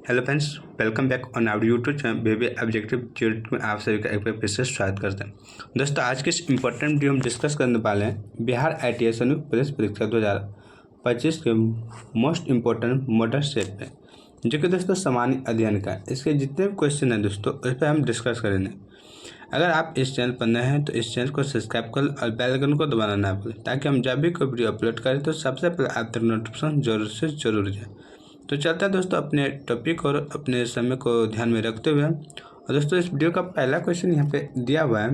Hello friends, welcome back on our YouTube channel baby objective tute में आप सभी का एक बार फिर से स्वागत करते हैं। दोस्तों, आज के इस इम्पोर्टेंट वीडियो हम डिस्कस करने वाले हैं बिहार ITI संयुक्त प्रवेश परीक्षा 2025 के मोस्ट इम्पोर्टेंट मॉडल सेट पे, जो कि दोस्तों सामान्य अध्ययन का है। इसके जितने भी क्वेश्चन हैं दोस्तों, उस पर हम डिस्कस करेंगे। अगर आप इस चैनल पर नए हैं तो इस चैनल को सब्सक्राइब कर और बेल आइकन को दबाना ना भूलें, ताकि हम जब भी कोई वीडियो अपलोड करें तो सबसे पहले आप तक नोटिफिकेशन जरूर से जरूर जाए। तो चलता है दोस्तों अपने टॉपिक और अपने समय को ध्यान में रखते हुए। और दोस्तों, इस वीडियो का पहला क्वेश्चन यहाँ पे दिया हुआ है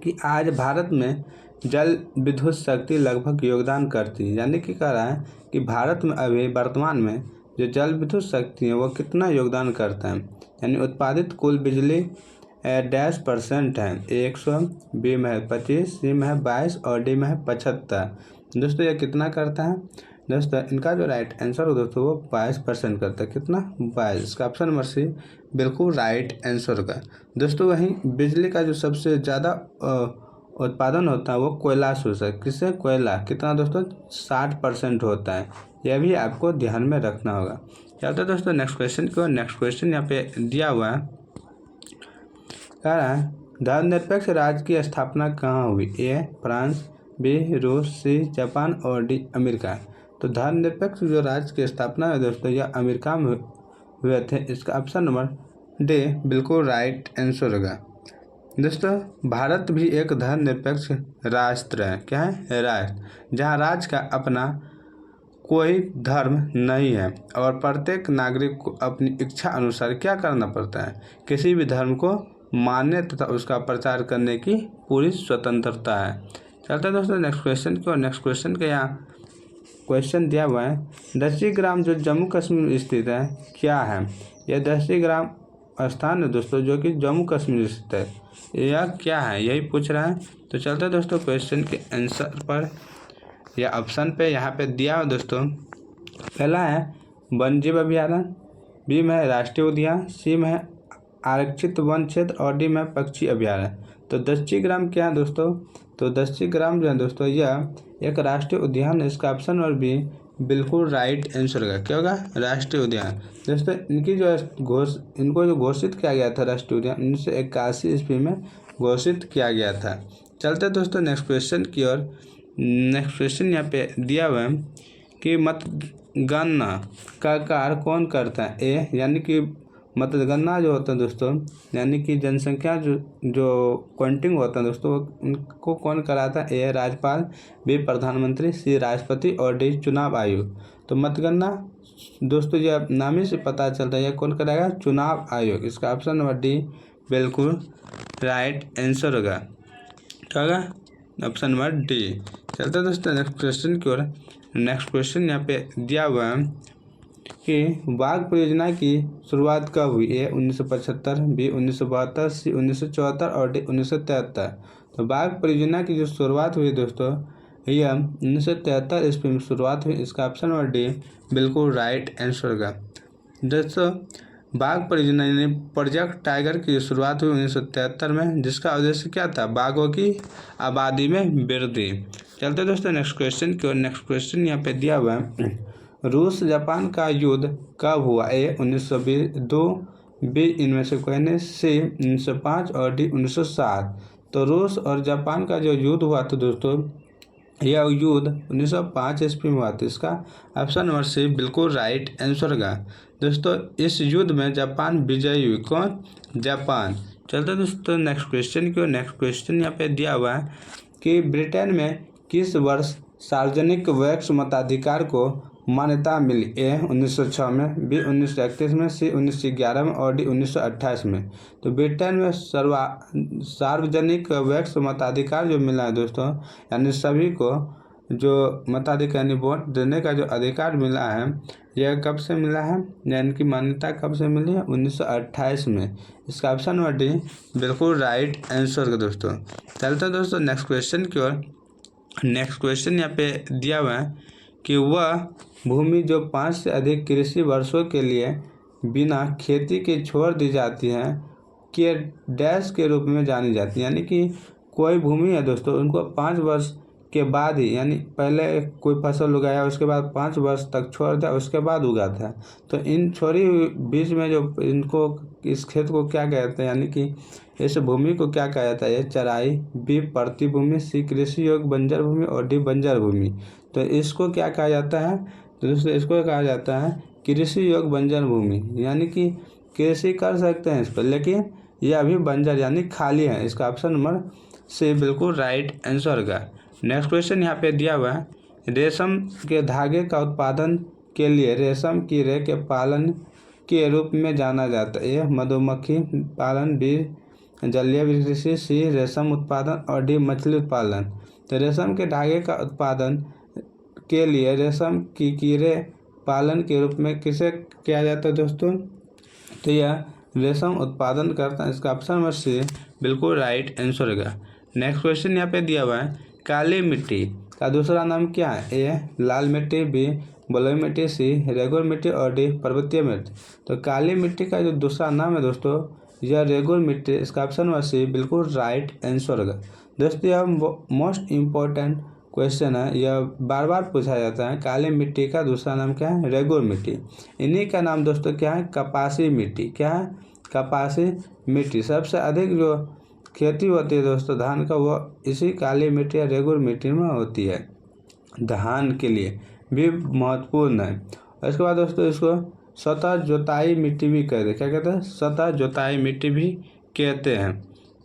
कि आज भारत में जल विद्युत शक्ति लगभग योगदान करती है, यानी कि कह रहा है कि भारत में अभी वर्तमान में जो जल विद्युत शक्ति है वो कितना योगदान करता है। यानी उत्पादित कुल बिजली %, है 100, बी में है 25, सी में है 22 और डी में है 75। दोस्तों, यह कितना करता है? दोस्तों, इनका जो राइट आंसर हो दोस्तों वो 22% करता है। कितना? 22। इसका ऑप्शन नंबर सी बिल्कुल राइट आंसर का। दोस्तों, वहीं बिजली का जो सबसे ज़्यादा उत्पादन होता है वो कोयला से होता है। किससे? कोयला। कितना दोस्तों? 60% होता है। यह भी आपको ध्यान में रखना होगा। चलते हैं दोस्तों नेक्स्ट क्वेश्चन को। नेक्स्ट क्वेश्चन यहाँ पे दिया हुआ है, कह रहा है धर्मनिरपेक्ष राज्य की स्थापना कहाँ हुई? ए फ्रांस, बी रूस, सी जापान और डी अमेरिका। तो धर्मनिरपेक्ष जो राज्य की स्थापना है दोस्तों यह अमेरिका में हुए थे। इसका ऑप्शन नंबर डी बिल्कुल राइट आंसर होगा। दोस्तों, भारत भी एक धर्मनिरपेक्ष राष्ट्र है। क्या है? राष्ट्र, जहाँ राज्य का अपना कोई धर्म नहीं है और प्रत्येक नागरिक को अपनी इच्छा अनुसार क्या करना पड़ता है? किसी भी धर्म को मानने तथा उसका प्रचार करने की पूरी स्वतंत्रता है। चलते हैं दोस्तों नेक्स्ट क्वेश्चन को। नेक्स्ट क्वेश्चन के यहाँ क्वेश्चन दिया हुआ है, 10 ग्राम जो जम्मू कश्मीर में स्थित है क्या है? यह 10 ग्राम स्थान है दोस्तों जो कि जम्मू कश्मीर स्थित है। यह क्या है? यही पूछ रहा है। तो चलते हैं दोस्तों क्वेश्चन के आंसर पर या ऑप्शन पे यहाँ पे दिया हुआ दोस्तों। पहला है वन्यजीव अभ्यारण्य, बी में है राष्ट्रीय उद्यान, सी में है आरक्षित वन क्षेत्र और डी में है पक्षी अभ्यारण्य। तो 10 ग्राम क्या है दोस्तों? तो 10 ग्राम जो है दोस्तों यह एक राष्ट्रीय उद्यान है। इसका ऑप्शन और बी बिल्कुल राइट आंसर होगा। क्या होगा? राष्ट्रीय उद्यान। दोस्तों, इनको जो घोषित किया गया था राष्ट्रीय उद्यान 1981 ईस्वी में घोषित किया गया था। चलते दोस्तों नेक्स्ट क्वेश्चन की ओर। नेक्स्ट क्वेश्चन यहाँ पे दिया हुआ है कि मतगणना का कार्य कौन करता है? ए यानी कि मतगणना जो होता है दोस्तों, यानी कि जनसंख्या जो काउंटिंग होता है दोस्तों, उनको कौन कराता है? ए राज्यपाल, बी प्रधानमंत्री, सी राष्ट्रपति और डी चुनाव आयोग। तो मतगणना दोस्तों यह नाम ही से पता चलता है यह कौन कराएगा? चुनाव आयोग। इसका ऑप्शन नंबर डी बिल्कुल राइट आंसर होगा। क्या होगा? Option number D. चलते दोस्तों नेक्स्ट क्वेश्चन की ओर। नेक्स्ट क्वेश्चन यहाँ पे दिया हुआ है कि बाघ परियोजना की शुरुआत कब हुई? ए 1975, बी 1972, सी 1974 और डी 1973। तो बाघ परियोजना की जो शुरुआत हुई दोस्तों यह 1973 ईस्वी में शुरुआत हुई। इसका ऑप्शन नंबर डी बिल्कुल राइट आंसर होगा। दोस्तों, बाघ परियोजना यानी प्रोजेक्ट टाइगर की शुरुआत हुई 1973 में, जिसका उद्देश्य क्या था? बाघों की आबादी में वृद्धि। चलते दोस्तों नेक्स्ट क्वेश्चन की ओर। नेक्स्ट क्वेश्चन यहाँ पे दिया हुआ है, रूस जापान का युद्ध कब हुआ? ए 1922, बी इनमें से कोई नहीं, सी 1905 और डी 1907। तो रूस और जापान का जो युद्ध हुआ था दोस्तों यह युद्ध 1905 ईस्वी में हुआ था। इसका ऑप्शन नंबर सी बिल्कुल राइट आंसर होगा। दोस्तों, इस युद्ध में जापान विजयी हुई। कौन? जापान। चलते दोस्तों नेक्स्ट क्वेश्चन की ओर। नेक्स्ट क्वेश्चन यहाँ पे दिया हुआ है कि ब्रिटेन में किस वर्ष सार्वजनिक वैक्स मताधिकार को मान्यता मिली? ए 1906 में, बी 1931 में, सी 1911 में और डी 1928 में। तो ब्रिटेन में सार्वजनिक वैक्स मताधिकार जो मिला है दोस्तों, यानी सभी को जो मताधिकार यानी वोट देने का जो अधिकार मिला है, यह कब से मिला है? यानी कि मान्यता कब से मिली है? 1928 में। इसका ऑप्शन नंबर डी बिल्कुल राइट आंसर का दोस्तों। चलते दोस्तों नेक्स्ट क्वेश्चन की ओर। नेक्स्ट क्वेश्चन यहाँ पे दिया हुआ है कि वह भूमि जो 5 से अधिक कृषि वर्षों के लिए बिना खेती के छोड़ दी जाती है के डैश के रूप में जानी जाती है। यानी कि कोई भूमि है दोस्तों, उनको 5 वर्ष के बाद ही, यानी पहले कोई फसल उगाया उसके बाद 5 वर्ष तक छोड़ दिया उसके बाद उगाता है। तो इन छोड़ी हुई बीच में जो इनको इस खेत को क्या कहते हैं, यानी कि इस भूमि को क्या कहा जाता है? ए चराई, बी प्रति भूमि, सी कृषि योग्य बंजर भूमि और डी बंजर भूमि। तो इसको क्या कहा जाता है? तो दोस्तों इसको कहा जाता है कृषि योग्य बंजर भूमि, यानी कि कृषि कर सकते हैं इस पर, लेकिन यह अभी बंजर यानी खाली है। इसका ऑप्शन नंबर सी बिल्कुल राइट आंसर होगा। नेक्स्ट क्वेश्चन यहाँ पे दिया हुआ है, रेशम के धागे का उत्पादन के लिए रेशम कीड़े के पालन के रूप में जाना जाता है। ए मधुमक्खी पालन, बी जलीय कृषि, सी रेशम उत्पादन और डी मछली उत्पादन। तो रेशम के धागे का उत्पादन के लिए रेशम की कीड़े पालन के रूप में किसे किया जाता है दोस्तों? तो यह रेशम उत्पादन करता है। इसका ऑप्शन नंबर सी बिल्कुल राइट आंसर होगा। नेक्स्ट क्वेश्चन यहाँ पे दिया हुआ है, काली मिट्टी का दूसरा नाम क्या है? ए लाल मिट्टी, बी बलुई मिट्टी, सी रेगुर मिट्टी और डी पर्वतीय मिट्टी। तो काली मिट्टी का जो दूसरा नाम है दोस्तों यह रेगुर मिट्टी। इसका ऑप्शन नंबर सी बिल्कुल राइट आंसर होगा। दोस्तों यह मोस्ट इम्पोर्टेंट क्वेश्चन है, यह बार बार पूछा जाता है। काली मिट्टी का दूसरा नाम क्या है? रेगुर मिट्टी। इन्हीं का नाम दोस्तों क्या है? कपासी मिट्टी। क्या है? कपासी मिट्टी। सबसे अधिक जो खेती होती है दोस्तों धान का, वो इसी काली मिट्टी या रेगुर मिट्टी में होती है। धान के लिए भी महत्वपूर्ण है। और इसके बाद दोस्तों इसको सतह जोताई मिट्टी भी कहते हैं। क्या कहते हैं? सतह जोताई मिट्टी भी कहते हैं।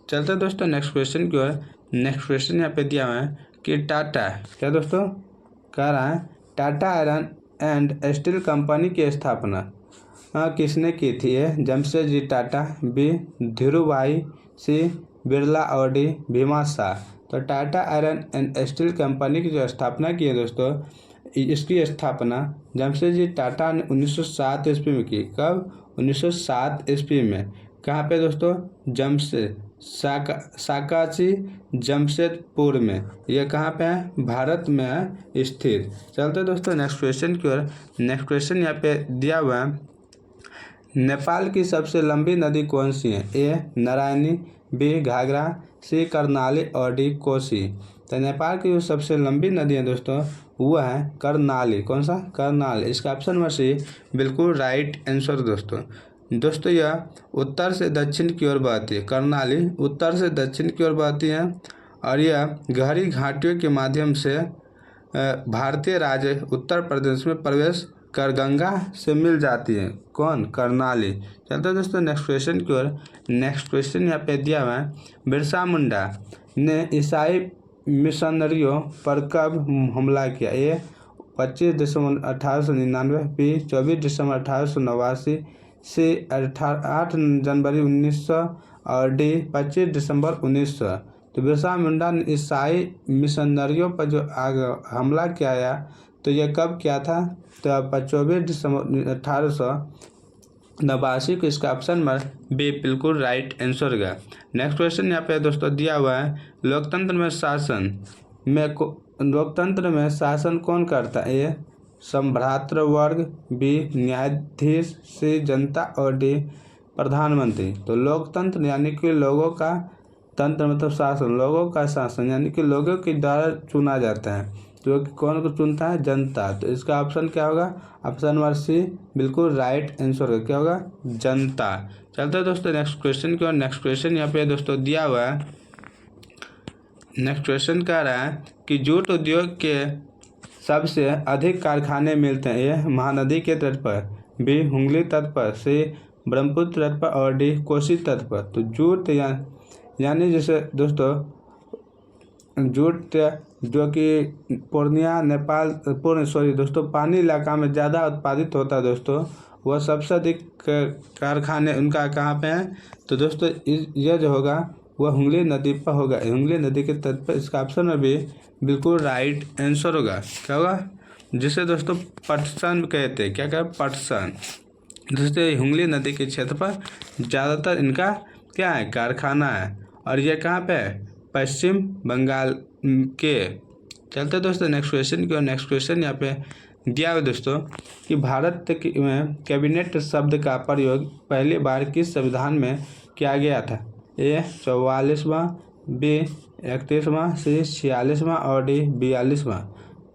चलते हैं दोस्तों नेक्स्ट क्वेश्चन की ओर। नेक्स्ट क्वेश्चन यहाँ पे दिया हुआ है कि टाटा, क्या दोस्तों कह रहा है, Tata iron and steel company की स्थापना किसने की थी? ए जमशेदजी टाटा, बी धीरूभाई, सी बिरला और डी भीमा शाह। तो Tata iron and steel company की जो स्थापना की है दोस्तों, इसकी स्थापना जमशेदजी टाटा ने 1907 ईस्वी में की। कब? 1907 ईस्वी में। कहाँ पे दोस्तों? साकाची जमशेदपुर में। यह कहाँ पे है? भारत में है स्थित। चलते दोस्तों नेक्स्ट क्वेश्चन की ओर। नेक्स्ट क्वेश्चन यहाँ पे दिया हुआ है, नेपाल की सबसे लंबी नदी कौन सी है? ए नारायणी, बी घाघरा, सी कर्नाली और डी कोसी। तो नेपाल की जो सबसे लंबी नदी है दोस्तों वो है कर्नाली। कौन सा? कर्नाली। इसका ऑप्शन नंबर सी बिल्कुल राइट आंसर दोस्तों यह उत्तर से दक्षिण की ओर बहती है। कर्नाली उत्तर से दक्षिण की ओर बहती है और यह गहरी घाटियों के माध्यम से भारतीय राज्य उत्तर प्रदेश में प्रवेश कर गंगा से मिल जाती है। कौन? कर्नाली। चलते हैं दोस्तों नेक्स्ट क्वेश्चन की ओर। नेक्स्ट क्वेश्चन यहाँ पे दिया हुआ है, बिरसा मुंडा ने ईसाई मिशनरियों पर कब हमला किया? ए 25 दिसंबर 1899, बी 24 दिसंबर 1889, सी 8 जनवरी 1900 और डी 25 दिसंबर 1900। तो बिरसा मुंडा ने ईसाई मिशनरियों पर जो हमला किया तो यह कब किया था? तो 24 दिसंबर 1889 को। इसका ऑप्शन नंबर बी बिल्कुल राइट आंसर होगा। नेक्स्ट क्वेश्चन यहाँ पे दोस्तों दिया हुआ है, लोकतंत्र में शासन कौन करता है? ए संभ्रातृ वर्ग, बी न्यायाधीश, सी जनता और डी प्रधानमंत्री। तो लोकतंत्र यानी कि लोगों का तंत्र मतलब शासन, लोगों का शासन यानी कि लोगों के द्वारा चुना जाता है। जो कि कौन को चुनता है? जनता। तो इसका ऑप्शन क्या होगा? ऑप्शन नंबर सी बिल्कुल राइट आंसर होगा। क्या होगा? जनता। चलते हैं दोस्तों नेक्स्ट क्वेश्चन की ओर। नेक्स्ट क्वेश्चन यहाँ पे दोस्तों दिया हुआ है, नेक्स्ट क्वेश्चन कह रहा है कि जूट उद्योग के सबसे अधिक कारखाने मिलते हैं। ए महानदी के तट पर, बी हुगली तट पर, सी ब्रह्मपुत्र तट पर और डी कोसी तट पर। तो जूट यानी जैसे दोस्तों जूट जो कि पूर्णिया नेपाल पानी इलाका में ज़्यादा उत्पादित होता है दोस्तों, वह सबसे अधिक कारखाने उनका कहाँ पे हैं? तो दोस्तों यह जो होगा वह हुगली नदी पर होगा, हुगली नदी के तट पर। इसका ऑप्शन में भी बिल्कुल राइट आंसर होगा। क्या होगा? जिसे दोस्तों पटसन कहते हैं। क्या कहते? पटसन। दोस्तों हुगली नदी के क्षेत्र पर ज़्यादातर इनका क्या है? कारखाना है। और यह कहाँ पे है? पश्चिम बंगाल के। चलते दोस्तों नेक्स्ट क्वेश्चन की और। नेक्स्ट क्वेश्चन यहाँ पे दिया हुआ दोस्तों कि भारत में कैबिनेट शब्द का प्रयोग पहली बार किस संविधान में किया गया था? ए 44वां, बी 31वां, सी 46वां और डी 42वां।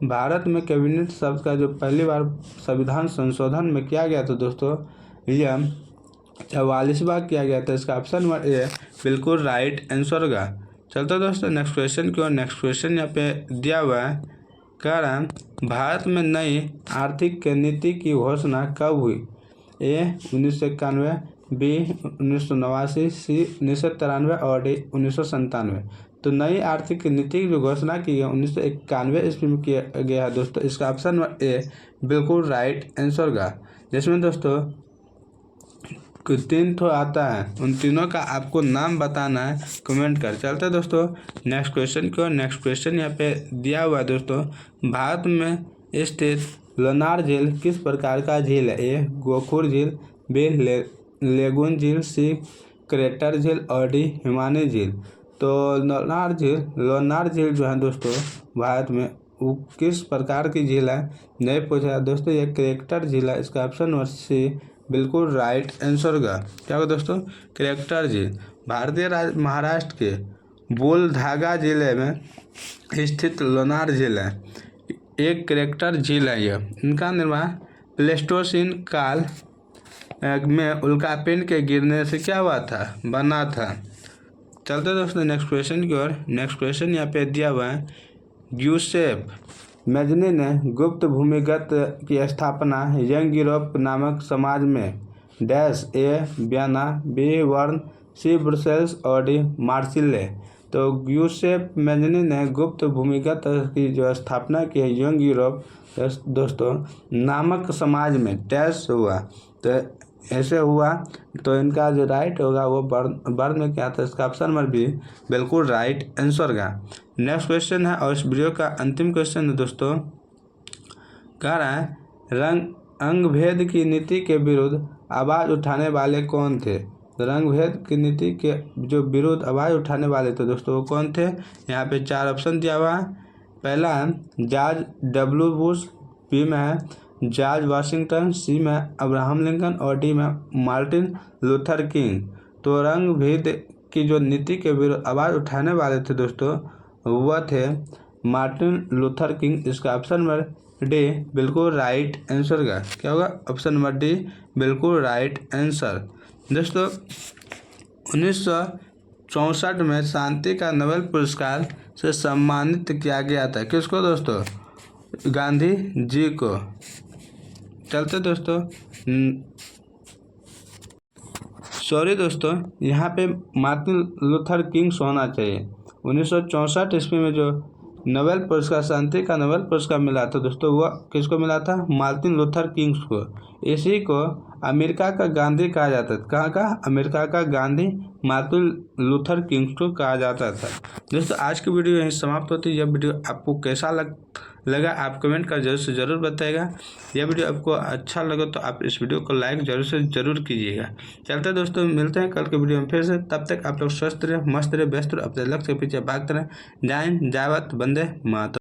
भारत में कैबिनेट शब्द का जो पहली बार संविधान संशोधन में किया गया था दोस्तों, यह 44वां किया गया था। इसका ऑप्शन नंबर ए बिल्कुल राइट आंसर होगा। चलते दोस्तों नेक्स्ट क्वेश्चन की ओर। नेक्स्ट क्वेश्चन यहाँ पे दिया हुआ है, कह रहा है भारत में नई आर्थिक नीति की घोषणा कब हुई? ए 1991, बी 1989, सी 1993 और डी 1997। तो नई आर्थिक नीति की जो घोषणा की है 1991 ईस्वी में किया गया है दोस्तों। इसका ऑप्शन नंबर ए बिल्कुल राइट आंसर होगा। जिसमें दोस्तों 3 तो आता है, उन तीनों का आपको नाम बताना है कमेंट कर। चलते दोस्तों नेक्स्ट क्वेश्चन की ओर। नेक्स्ट क्वेश्चन यहाँ पे दिया हुआ है दोस्तों, भारत में स्थित लोनार झील किस प्रकार का झील है? ए गोखुर झील, बी लेगून झील, सी क्रेटर झील और डी हिमानी झील। तो लोनार झील जो है दोस्तों भारत में वो किस प्रकार की झील है नहीं पूछा दोस्तों, ये क्रेटर झील है। इसका ऑप्शन नंबर सी बिल्कुल राइट आंसर होगा। क्या होगा दोस्तों? क्रेटर झील भारतीय राज्य महाराष्ट्र के बुलढाणा जिले में स्थित लोनार झील है। एक क्रेटर झील है यह। इनका निर्माण प्लेस्टोसीन काल में उल्कापिंड के गिरने से क्या हुआ था? बना था। चलते दोस्तों नेक्स्ट क्वेश्चन की ओर। नेक्स्ट क्वेश्चन यहाँ पे दिया हुआ है, यूसेफ मेजनी ने गुप्त भूमिगत की स्थापना यंग यूरोप नामक समाज में डैश ए वियना, बी बर्न, सी ब्रुसेल्स और डी मार्सिले। तो यूसेफ मेजनी ने गुप्त भूमिगत की जो स्थापना की है यंग यूरोप दोस्तों नामक समाज में डैश हुआ। तो ऐसे हुआ, तो इनका जो राइट होगा वो बर्न में क्या था? इसका ऑप्शन नंबर बी बिल्कुल राइट आंसर का। नेक्स्ट क्वेश्चन है और इस वीडियो का अंतिम क्वेश्चन है दोस्तों, कह रहा है अंग भेद की नीति के विरुद्ध आवाज़ उठाने वाले कौन थे? तो रंग भेद की नीति के जो विरुद्ध आवाज़ उठाने वाले थे दोस्तों वो कौन थे? यहाँ पे 4 ऑप्शन दिया हुआ है। पहला है जॉर्ज डब्ल्यू बुश, बी में है जॉर्ज वाशिंगटन, सी में अब्राहम लिंकन और डी में मार्टिन लूथर किंग। तो रंग भेद की जो नीति के विरुद्ध आवाज़ उठाने वाले थे दोस्तों वह थे मार्टिन लूथर किंग। इसका ऑप्शन नंबर डी बिल्कुल राइट आंसर का। क्या होगा? ऑप्शन नंबर डी बिल्कुल राइट आंसर। दोस्तों 1964 में शांति का नोबेल पुरस्कार से सम्मानित किया गया था। किसको दोस्तों? गांधी जी को। चलते दोस्तों सॉरी दोस्तों यहाँ पे मार्टिन लूथर किंग्स होना चाहिए। 1964 ईस्वी में जो नोबेल पुरस्कार शांति का नोबेल पुरस्कार मिला था दोस्तों वह किसको मिला था? मार्टिन लूथर किंग्स को। इसी को अमेरिका का गांधी कहा जाता था। कहाँ का? अमेरिका का गांधी मार्टिन लूथर किंग्स को कहा जाता था। दोस्तों आज की वीडियो यहीं समाप्त होती है। यह वीडियो आपको कैसा लगा आप कमेंट कर जरूर से ज़रूर बताइएगा। यह वीडियो आपको अच्छा लगा तो आप इस वीडियो को लाइक जरूर से ज़रूर कीजिएगा। चलते दोस्तों मिलते हैं कल के वीडियो में फिर से। तब तक आप लोग स्वस्थ रहे, मस्त रहे, व्यस्त रहे, अपने लक्ष्य के पीछे भागते रहें। जय हिंद, जय भारत, वंदे मातरम।